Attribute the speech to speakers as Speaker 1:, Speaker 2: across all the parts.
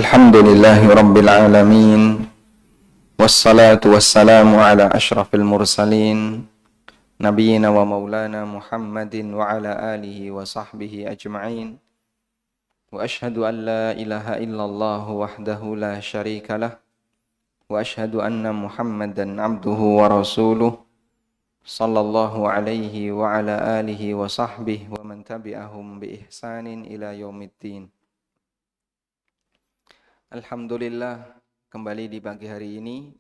Speaker 1: Alhamdulillahi Rabbil Alamin. Wassalatu wassalamu ala ashrafil mursalin Nabiyyina wa maulana Muhammadin wa ala alihi wa sahbihi ajma'in. Wa ashhadu an la ilaha illallah wahdahu la syarika lah. Wa ashhadu anna Muhammadan abduhu wa rasuluh. Sallallahu alaihi wa ala alihi wa sahbihi wa man tabi'ahum bi ihsanin ila yaumiddin. Alhamdulillah, kembali di pagi hari ini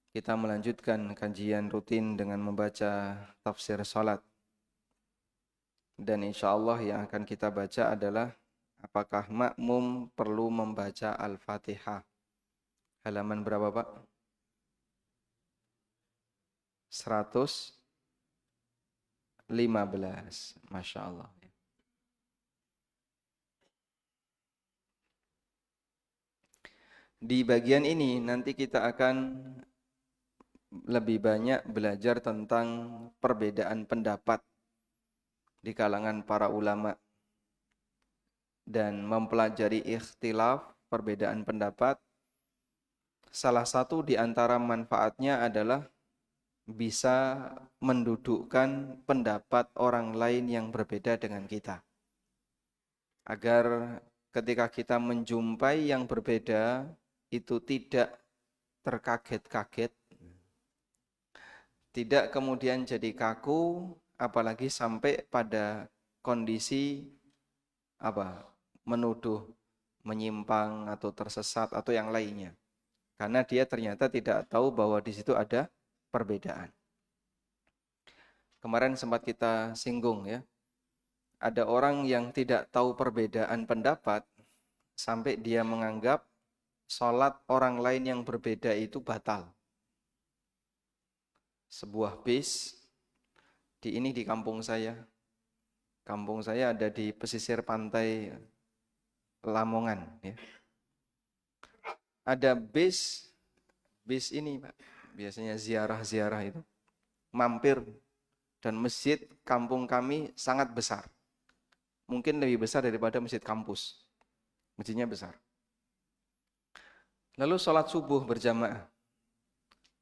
Speaker 1: kita melanjutkan kajian rutin dengan membaca tafsir salat. Dan insyaallah yang akan kita baca adalah apakah makmum perlu membaca Al-Fatihah. Halaman berapa, Pak? 115. Masya Allah. Di bagian ini nanti kita akan lebih banyak belajar tentang perbedaan pendapat di kalangan para ulama dan mempelajari ikhtilaf, perbedaan pendapat. Salah satu di antara manfaatnya adalah bisa mendudukkan pendapat orang lain yang berbeda dengan kita. Agar ketika kita menjumpai yang berbeda, itu tidak terkaget-kaget, tidak kemudian jadi kaku, apalagi sampai pada kondisi menuduh, menyimpang atau tersesat atau yang lainnya. Karena dia ternyata tidak tahu bahwa di situ ada perbedaan. Kemarin sempat kita singgung ya, ada orang yang tidak tahu perbedaan pendapat sampai dia menganggap sholat orang lain yang berbeda itu batal. Sebuah bis di kampung saya. Kampung saya ada di pesisir pantai Lamongan. Ya. Ada bis ini Pak, biasanya ziarah itu, mampir, dan masjid kampung kami sangat besar. Mungkin lebih besar daripada masjid kampus. Masjidnya besar. Lalu sholat subuh berjamaah.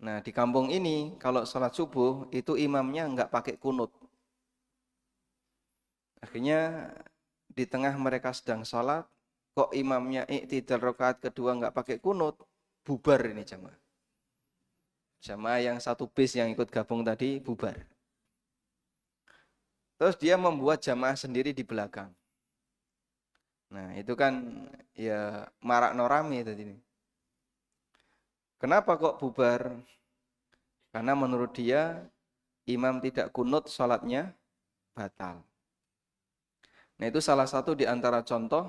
Speaker 1: Nah di kampung ini kalau sholat subuh itu imamnya enggak pakai kunut. Akhirnya di tengah mereka sedang sholat, kok imamnya i'tidal rakaat kedua enggak pakai kunut, bubar ini jamaah. Jamaah yang satu bis yang ikut gabung tadi bubar. Terus dia membuat jamaah sendiri di belakang. Nah itu kan ya marak norami tadi. Kenapa kok bubar? Karena menurut dia imam tidak kunut, sholatnya batal. Nah itu salah satu di antara contoh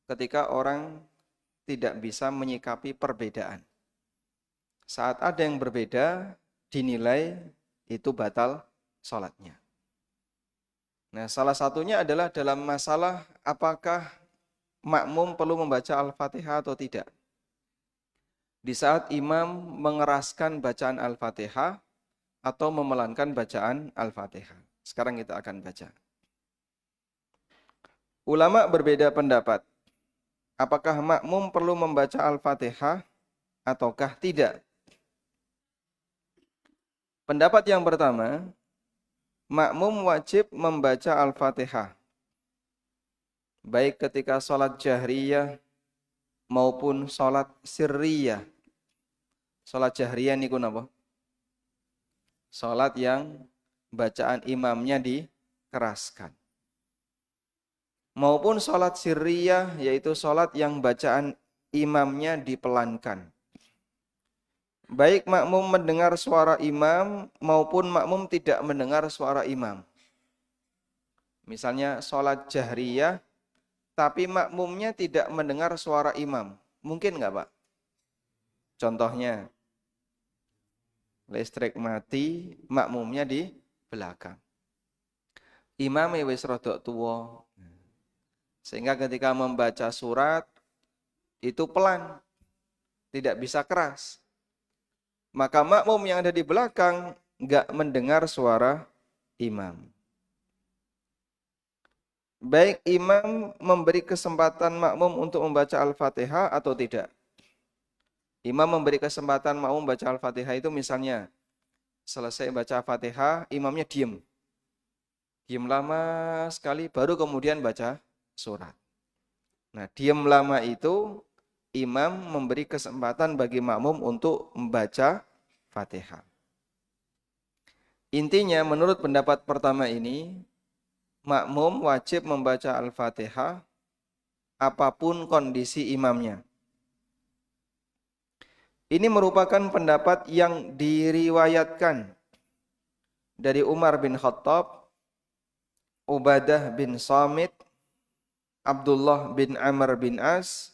Speaker 1: ketika orang tidak bisa menyikapi perbedaan. Saat ada yang berbeda, dinilai itu batal sholatnya. Nah salah satunya adalah dalam masalah apakah makmum perlu membaca Al-Fatihah atau tidak. Di saat imam mengeraskan bacaan Al-Fatihah atau memelankan bacaan Al-Fatihah. Sekarang kita akan baca. Ulama berbeda pendapat. Apakah makmum perlu membaca Al-Fatihah ataukah tidak? Pendapat yang pertama, makmum wajib membaca Al-Fatihah. Baik ketika sholat jahriyah maupun sholat sirriyah. Sholat jahriyah niku napa? Sholat yang bacaan imamnya dikeraskan. Maupun sholat sirriyah, yaitu sholat yang bacaan imamnya dipelankan. Baik makmum mendengar suara imam maupun makmum tidak mendengar suara imam. Misalnya sholat jahriyah, tapi makmumnya tidak mendengar suara imam. Mungkin nggak Pak? Contohnya, listrik mati, makmumnya di belakang. Imamnya wis rodok tuwa. Sehingga ketika membaca surat, itu pelan. Tidak bisa keras. Maka makmum yang ada di belakang nggak mendengar suara imam. Baik imam memberi kesempatan makmum untuk membaca Al-Fatihah atau tidak. Imam memberi kesempatan makmum baca Al-Fatihah itu misalnya selesai baca Fatihah, imamnya diem. Diem lama sekali baru kemudian baca surat. Nah, diem lama itu imam memberi kesempatan bagi makmum untuk membaca Fatihah. Intinya menurut pendapat pertama ini, makmum wajib membaca Al-Fatihah apapun kondisi imamnya. Ini merupakan pendapat yang diriwayatkan dari Umar bin Khattab, Ubadah bin Samit, Abdullah bin Amr bin As,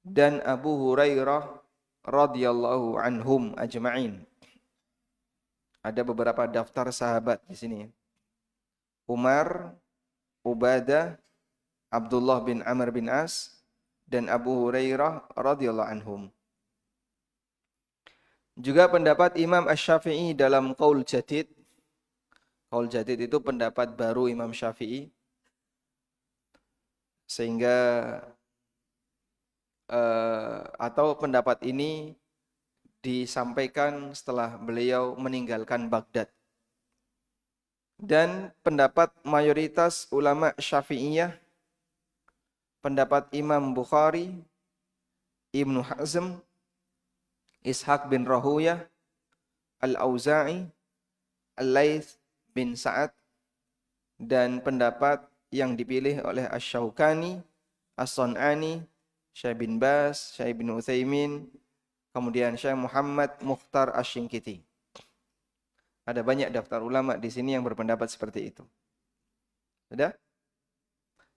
Speaker 1: dan Abu Hurairah radhiyallahu anhum ajma'in. Ada beberapa daftar sahabat di sini. Umar, Ubadah, Abdullah bin Amr bin As, dan Abu Hurairah radhiyallahu anhum. Juga pendapat Imam Asy-Syafi'i dalam Qaul Jadid. Qaul Jadid itu pendapat baru Imam Syafi'i. Sehingga atau pendapat ini disampaikan setelah beliau meninggalkan Baghdad. Dan pendapat mayoritas ulama Syafi'iyah, pendapat Imam Bukhari, Ibnu Hazm, Ishaq bin Rahuyah, Al-Auza'i, Al-Laits bin Sa'ad, dan pendapat yang dipilih oleh Asy-Syaukani, As-Sun'ani, Syekh bin Baz, Syekh bin Utsaimin, kemudian Syekh Muhammad Mukhtar Asy-Syinkiti. Ada banyak daftar ulama di sini yang berpendapat seperti itu. Sudah?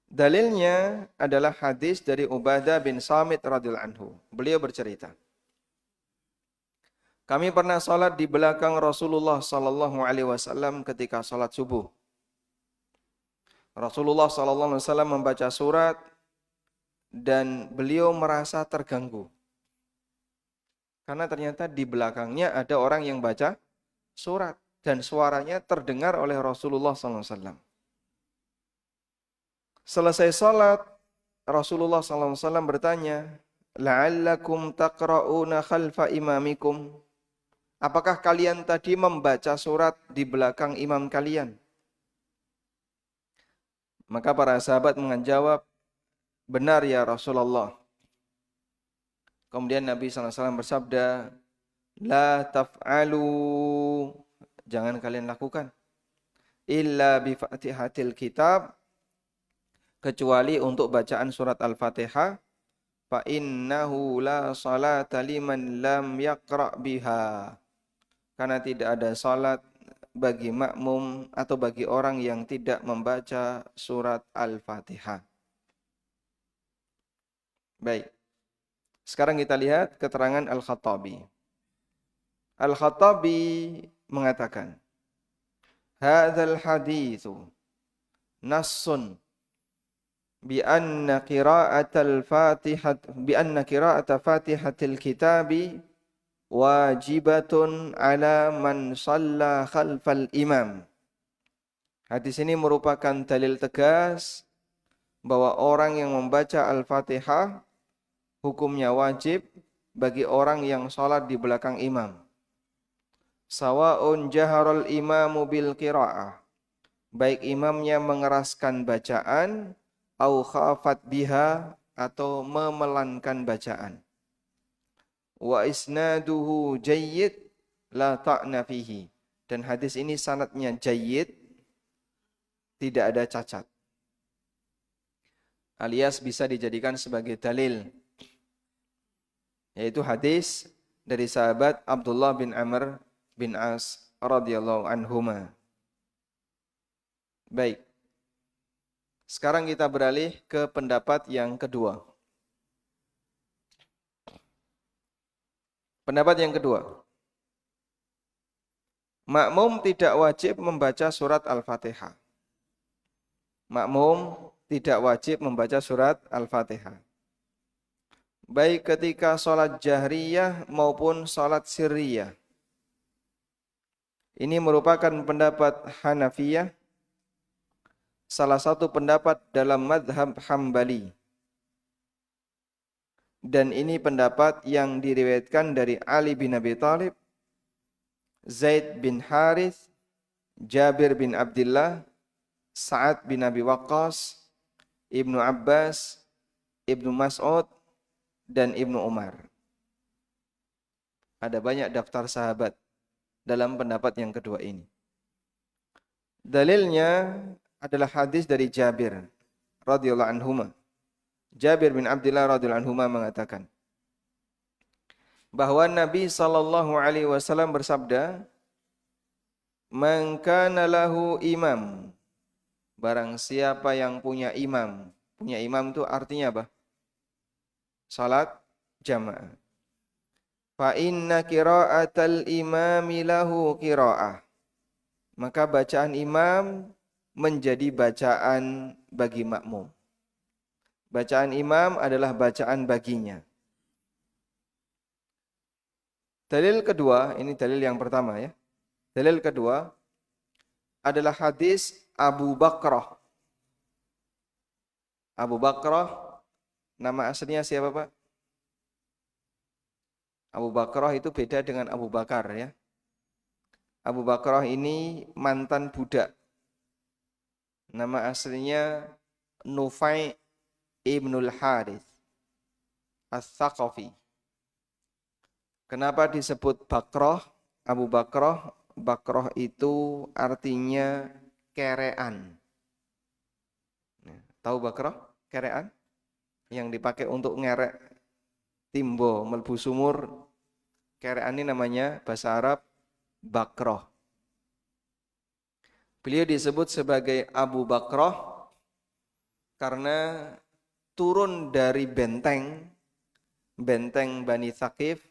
Speaker 1: Dalilnya adalah hadis dari Ubadah bin Samit radhiyallahu anhu. Beliau bercerita, kami pernah salat di belakang Rasulullah sallallahu alaihi wasallam ketika salat subuh. Rasulullah sallallahu alaihi wasallam membaca surat dan beliau merasa terganggu. Karena ternyata di belakangnya ada orang yang baca surat dan suaranya terdengar oleh Rasulullah sallallahu alaihi wasallam. Selesai salat, Rasulullah sallallahu alaihi wasallam bertanya, "La'allakum taqra'una khalfa imamikum?" Apakah kalian tadi membaca surat di belakang imam kalian? Maka para sahabat menjawab, benar ya Rasulullah. Kemudian Nabi SAW bersabda, la taf'alu, jangan kalian lakukan, illa bi fatihatil kitab, kecuali untuk bacaan surat Al-Fatihah, fa innahu la salata liman lam yaqra' biha. Karena tidak ada salat bagi makmum atau bagi orang yang tidak membaca surat Al-Fatihah. Baik. Sekarang kita lihat keterangan Al-Khattabi. Al-Khattabi mengatakan, hadzal haditsu nassun bi anna qira'ata Fatihatil kitabi wajibatun ala man shalla khalfal imam. Hadis ini merupakan dalil tegas bahwa orang yang membaca Al-Fatihah hukumnya wajib bagi orang yang sholat di belakang imam. Sawa'un jaharul imamu bil qira'ah, baik imamnya mengeraskan bacaan, au khafat biha, atau memelankan bacaan. Wa isnaduhu jayyid la ta'na fihi, dan hadis ini sanadnya jayyid, tidak ada cacat, alias bisa dijadikan sebagai dalil, yaitu hadis dari sahabat Abdullah bin Amr bin As radhiyallahu anhuma. Baik. Sekarang kita beralih ke pendapat yang kedua. Pendapat yang kedua. Makmum tidak wajib membaca surat Al-Fatihah. Makmum tidak wajib membaca surat Al-Fatihah, baik ketika sholat jahriyah maupun sholat sirriyah. Ini merupakan pendapat Hanafiyah, salah satu pendapat dalam madhab Hambali. Dan ini pendapat yang diriwayatkan dari Ali bin Abi Thalib, Zaid bin Harith, Jabir bin Abdullah, Sa'ad bin Abi Waqqas, Ibnu Abbas, Ibnu Mas'ud, dan Ibnu Umar. Ada banyak daftar sahabat dalam pendapat yang kedua ini. Dalilnya adalah hadis dari Jabir radhiyallahu anhuma. Jabir bin Abdullah radhiyallahu anhuma mengatakan bahwa Nabi sallallahu alaihi wasallam bersabda, "Man kana lahu imam." Barang siapa yang punya imam. Punya imam itu artinya apa? Salat jamaah. Fa inna qira'atal imami lahu qira'ah. Maka bacaan imam menjadi bacaan bagi makmum. Bacaan imam adalah bacaan baginya. Dalil kedua, ini dalil yang pertama ya. Dalil kedua adalah hadis Abu Bakrah. Abu Bakrah, nama aslinya siapa Pak? Abu Bakrah itu beda dengan Abu Bakar ya. Abu Bakrah ini mantan budak. Nama aslinya Nufai Ibnul Harith As-Saqafi. Kenapa disebut Bakrah? Abu Bakrah, Bakrah itu artinya kerean. Tahu Bakrah? Kerean? Yang dipakai untuk ngerek timbo, melbu sumur. Kerean ini namanya bahasa Arab Bakrah. Beliau disebut sebagai Abu Bakrah karena turun dari benteng Bani Thaqif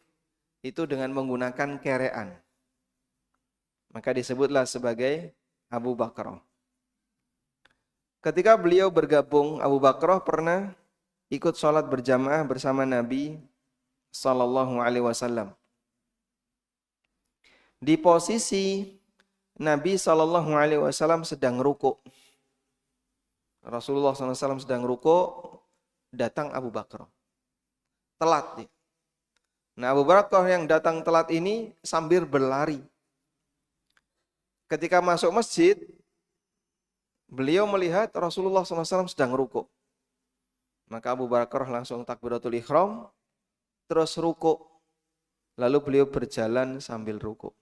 Speaker 1: itu dengan menggunakan kerean. Maka disebutlah sebagai Abu Bakrah. Ketika beliau bergabung, Abu Bakrah pernah ikut sholat berjamaah bersama Nabi Sallallahu Alaihi Wasallam. Di posisi Nabi Sallallahu Alaihi Wasallam sedang rukuk. Rasulullah SAW sedang rukuk, datang Abu Bakrah. Telat dia. Nah, Abu Bakrah yang datang telat ini sambil berlari. Ketika masuk masjid, beliau melihat Rasulullah SAW sedang rukuk. Maka Abu Bakrah langsung takbiratul ihram, terus rukuk. Lalu beliau berjalan sambil rukuk.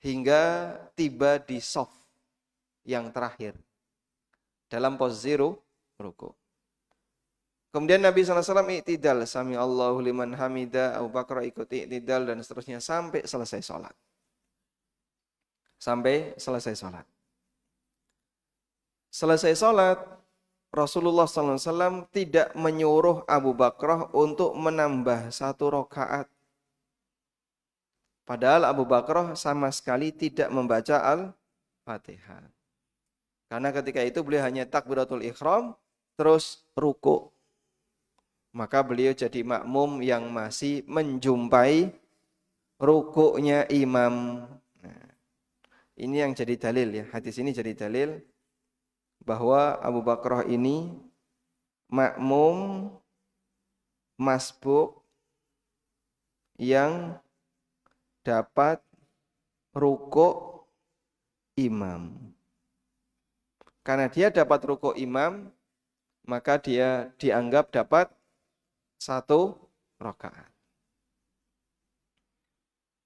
Speaker 1: Hingga tiba di shaf yang terakhir. Dalam posisi rukuk. Kemudian Nabi SAW i'tidal. Sami Allahu liman hamidah. Abu Bakrah ikut i'tidal dan seterusnya sampai selesai sholat. Sampai selesai sholat. Selesai sholat, Rasulullah SAW tidak menyuruh Abu Bakrah untuk menambah 1 rakaat. Padahal Abu Bakrah sama sekali tidak membaca Al-Fatihah. Karena ketika itu beliau hanya takbiratul ihram, terus ruku. Maka beliau jadi makmum yang masih menjumpai rukuknya imam. Nah, ini yang jadi dalil ya. Hadis ini jadi dalil bahwa Abu Bakrah ini makmum masbuk yang dapat rukuk imam. Karena dia dapat rukuk imam, maka dia dianggap dapat 1 rakaat.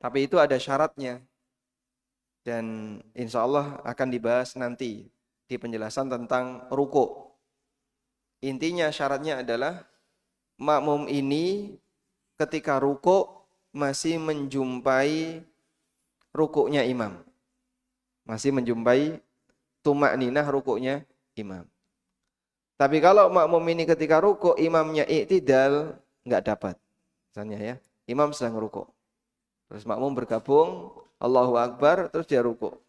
Speaker 1: Tapi itu ada syaratnya. Dan insya Allah akan dibahas nanti di penjelasan tentang rukuk. Intinya syaratnya adalah makmum ini ketika rukuk masih menjumpai rukuknya imam. Masih menjumpai tumakninah rukuknya imam. Tapi kalau makmum ini ketika rukuk imamnya i'tidal, enggak dapat. Misalnya ya, imam sedang rukuk. Terus makmum bergabung, Allahu Akbar, terus dia rukuk.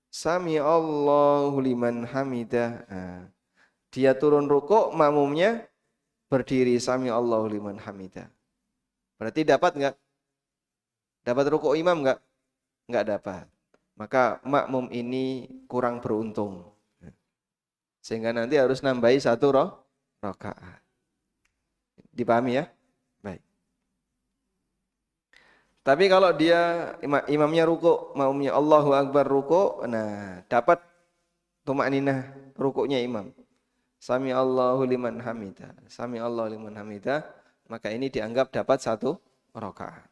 Speaker 1: Sami Allahu liman hamidah. Nah, dia turun rukuk, makmumnya berdiri sami Allahu liman hamidah. Berarti dapat enggak? Dapat rukuk imam enggak? Enggak dapat. Maka makmum ini kurang beruntung. Sehingga nanti harus nambahi satu rakaat. Dipahami ya? Baik. Tapi kalau dia imamnya ruku, makmumnya Allahu Akbar ruku, nah dapat tumakninah rukuknya imam. Sami Allahu liman hamidah. Sami Allahu liman hamidah, maka ini dianggap dapat satu rakaat.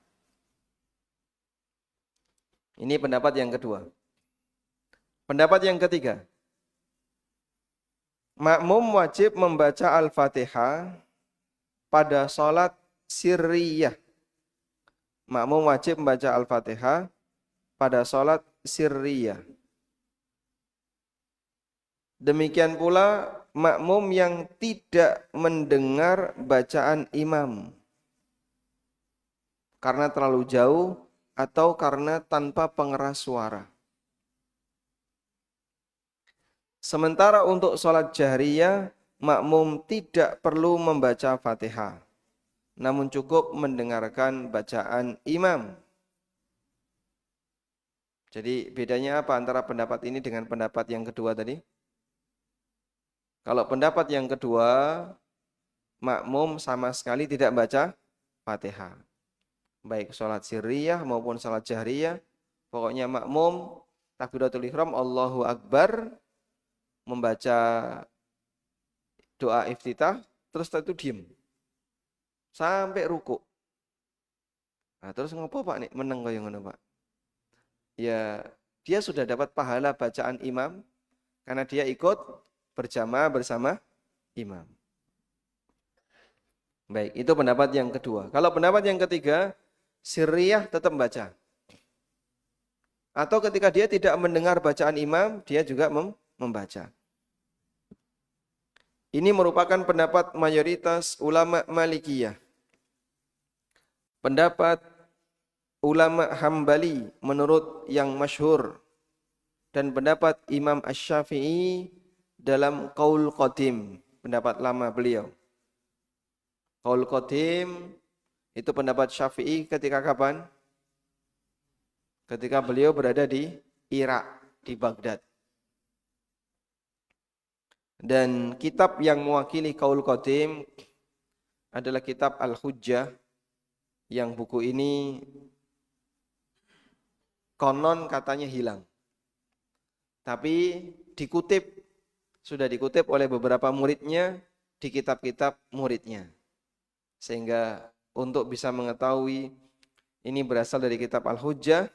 Speaker 1: Ini pendapat yang kedua. Pendapat yang ketiga. Makmum wajib membaca Al-Fatihah pada sholat sirriyah. Makmum wajib membaca Al-Fatihah pada sholat sirriyah. Demikian pula makmum yang tidak mendengar bacaan imam karena terlalu jauh atau karena tanpa pengeras suara. Sementara untuk sholat jahriyah, makmum tidak perlu membaca Fatihah, namun cukup mendengarkan bacaan imam. Jadi bedanya apa antara pendapat ini dengan pendapat yang kedua tadi? Kalau pendapat yang kedua, makmum sama sekali tidak baca Fatihah. Baik sholat sirriyah maupun sholat jahriyah, pokoknya makmum takbiratul ihram Allahu Akbar, membaca doa iftitah, terus setelah itu diem sampai ruku. Nah, terus ngopo Pak nih meneng kaya ngono Pak? Ya, dia sudah dapat pahala bacaan imam karena dia ikut berjamaah bersama imam. Baik, itu pendapat yang kedua. Kalau pendapat yang ketiga, sirriyah tetap baca. Atau ketika dia tidak mendengar bacaan imam, dia juga membaca. Ini merupakan pendapat mayoritas ulama Malikiyah. Pendapat ulama Hambali menurut yang masyhur dan pendapat Imam Asy-Syafi'i dalam Qaul Qadim, pendapat lama beliau. Qaul Qadim itu pendapat Syafi'i ketika kapan? Ketika beliau berada di Irak, di Baghdad. Dan kitab yang mewakili Qaul Qadim adalah kitab Al-Hujjah, yang buku ini konon katanya hilang. Tapi sudah dikutip oleh beberapa muridnya di kitab-kitab muridnya. Sehingga untuk bisa mengetahui ini berasal dari kitab Al-Hujjah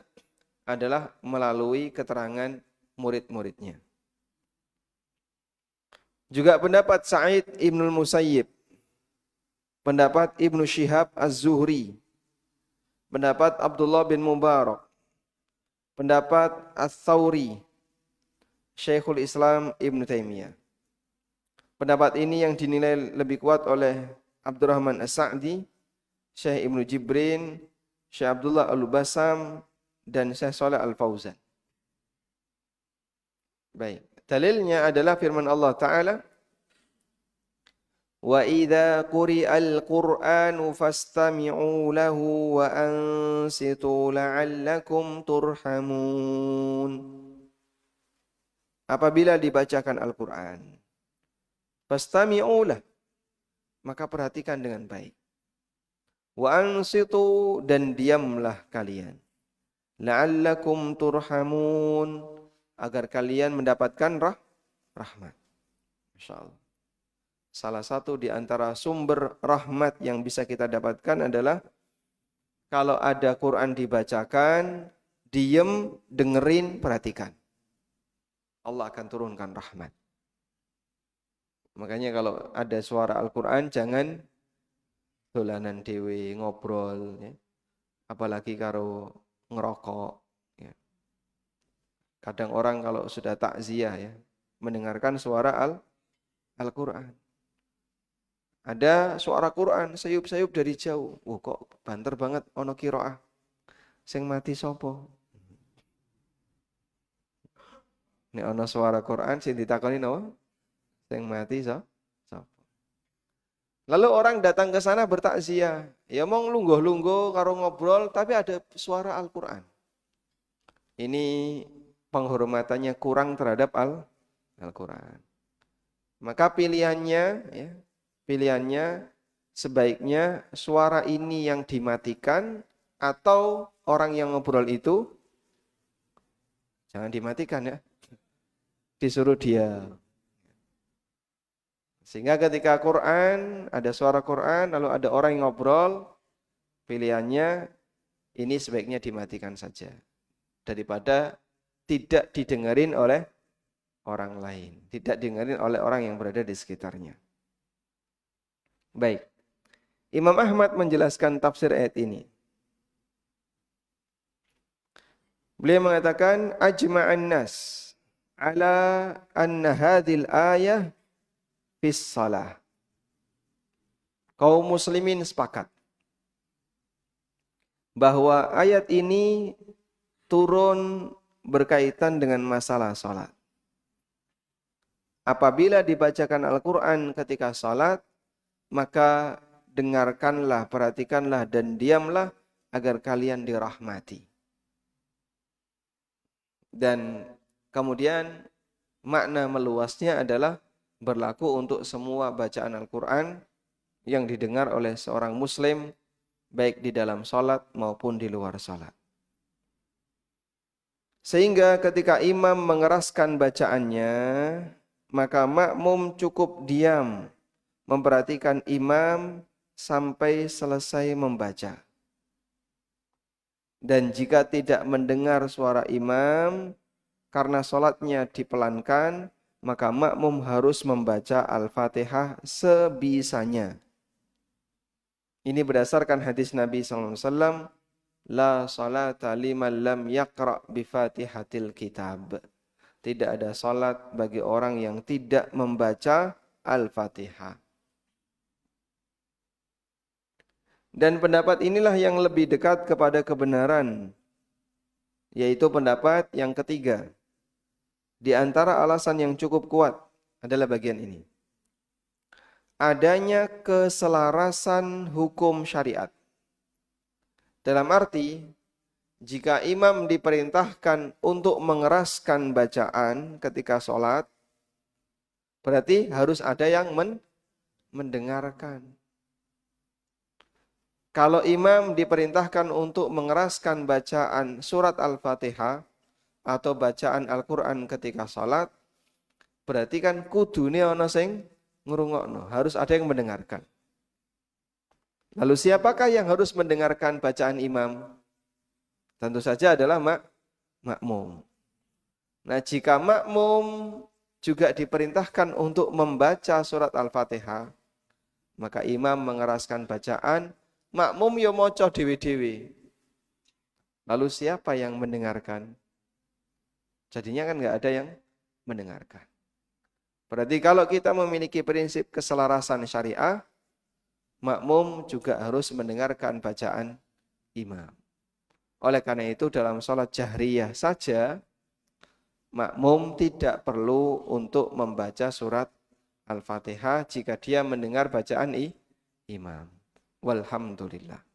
Speaker 1: adalah melalui keterangan murid-muridnya. Juga pendapat Sa'id Ibnul Musayyib, pendapat Ibnu Syihab Az-Zuhri, pendapat Abdullah bin Mubarak, pendapat Ats-Tsauri, Syekhul Islam Ibnu Taimiyah. Pendapat ini yang dinilai lebih kuat oleh Abdurrahman As-Sa'di, Syekh Ibnu Jibrin, Syekh Abdullah Al-Basam, dan Syekh Shalih Al-Fauzan. Baik. Dalilnya adalah firman Allah Ta'ala, wa idza quri'al Qur'anu fastami'u lahu wa ansitu la'allakum turhamun. Apabila dibacakan Al-Qur'an, fastami'u lah, maka perhatikan dengan baik. Wa ansitu, dan diamlah kalian. La'allakum turhamun, agar kalian mendapatkan rahmat. Masyaallah. Salah satu di antara sumber rahmat yang bisa kita dapatkan adalah kalau ada Quran dibacakan, diem, dengerin, perhatikan. Allah akan turunkan rahmat. Makanya kalau ada suara Al-Quran, jangan dolanan dewe, ngobrol, ya. Apalagi karo ngerokok. Ya. Kadang orang kalau sudah takziah, ya, mendengarkan suara Al-Quran. Ada suara Quran, sayup-sayup dari jauh. Kok banter banget, ono kiroah. Sing mati sopo. Ini ono suara Quran, sing ditakoni no, sing mati sopo. Lalu orang datang ke sana bertakziah. Ya mau lungguh-lungguh, karo ngobrol, tapi ada suara Al-Quran. Ini penghormatannya kurang terhadap Al-Quran. Maka pilihannya sebaiknya suara ini yang dimatikan atau orang yang ngobrol itu jangan dimatikan ya, disuruh diam. Sehingga ketika Quran, ada suara Quran, lalu ada orang yang ngobrol, pilihannya ini sebaiknya dimatikan saja. Daripada tidak didengarin oleh orang lain. Tidak didengarin oleh orang yang berada di sekitarnya. Baik. Imam Ahmad menjelaskan tafsir ayat ini. Beliau mengatakan, Ajma'an nas ala anna hadhil ayah fis salah. Kaum muslimin sepakat bahwa ayat ini turun berkaitan dengan masalah salat. Apabila dibacakan Al-Quran ketika salat, maka dengarkanlah, perhatikanlah dan diamlah agar kalian dirahmati. Dan kemudian makna meluasnya adalah berlaku untuk semua bacaan Al-Quran yang didengar oleh seorang muslim baik di dalam salat maupun di luar salat. Sehingga ketika imam mengeraskan bacaannya, maka makmum cukup diam memperhatikan imam sampai selesai membaca. Dan jika tidak mendengar suara imam karena salatnya dipelankan, maka makmum harus membaca Al-Fatihah sebisanya. Ini berdasarkan hadis Nabi SAW, La salata liman lam yaqra' bifatihatil kitab. Tidak ada salat bagi orang yang tidak membaca Al-Fatihah. Dan pendapat inilah yang lebih dekat kepada kebenaran, yaitu pendapat yang ketiga. Di antara alasan yang cukup kuat adalah bagian ini. Adanya keselarasan hukum syariat. Dalam arti, jika imam diperintahkan untuk mengeraskan bacaan ketika sholat, berarti harus ada yang mendengarkan. Kalau imam diperintahkan untuk mengeraskan bacaan surat Al-Fatihah, atau bacaan Al-Quran ketika salat, berarti kan kudune ana sing ngrungokno, harus ada yang mendengarkan. Lalu siapakah yang harus mendengarkan bacaan imam? Tentu saja adalah makmum. Nah, jika makmum juga diperintahkan untuk membaca surat Al-Fatihah, maka imam mengeraskan bacaan, makmum yo maca dhewe-dhewe. Lalu siapa yang mendengarkan? Jadinya kan nggak ada yang mendengarkan. Berarti kalau kita memiliki prinsip keselarasan syariah, makmum juga harus mendengarkan bacaan imam. Oleh karena itu dalam sholat jahriyah saja, makmum tidak perlu untuk membaca surat Al-Fatihah jika dia mendengar bacaan imam. Walhamdulillah.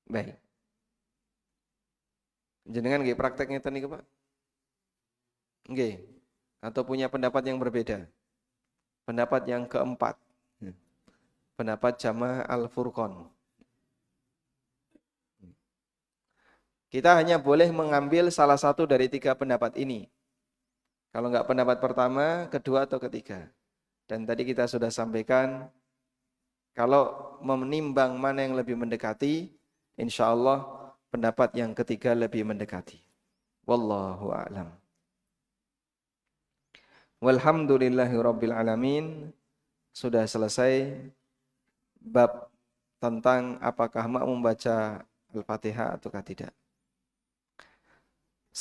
Speaker 1: Baik. Jenengan nggih prakteknya tadi Pak? Nggih. Atau punya pendapat yang berbeda? Pendapat yang keempat. Pendapat Jamaah Al-Furqan. Kita hanya boleh mengambil salah satu dari tiga pendapat ini. Kalau enggak pendapat pertama, kedua atau ketiga. Dan tadi kita sudah sampaikan, kalau menimbang mana yang lebih mendekati, insya Allah pendapat yang ketiga lebih mendekati. Wallahu a'lam. Walhamdulillahirabbil alamin. Sudah selesai bab tentang apakah makmum membaca Al-Fatihah ataukah tidak.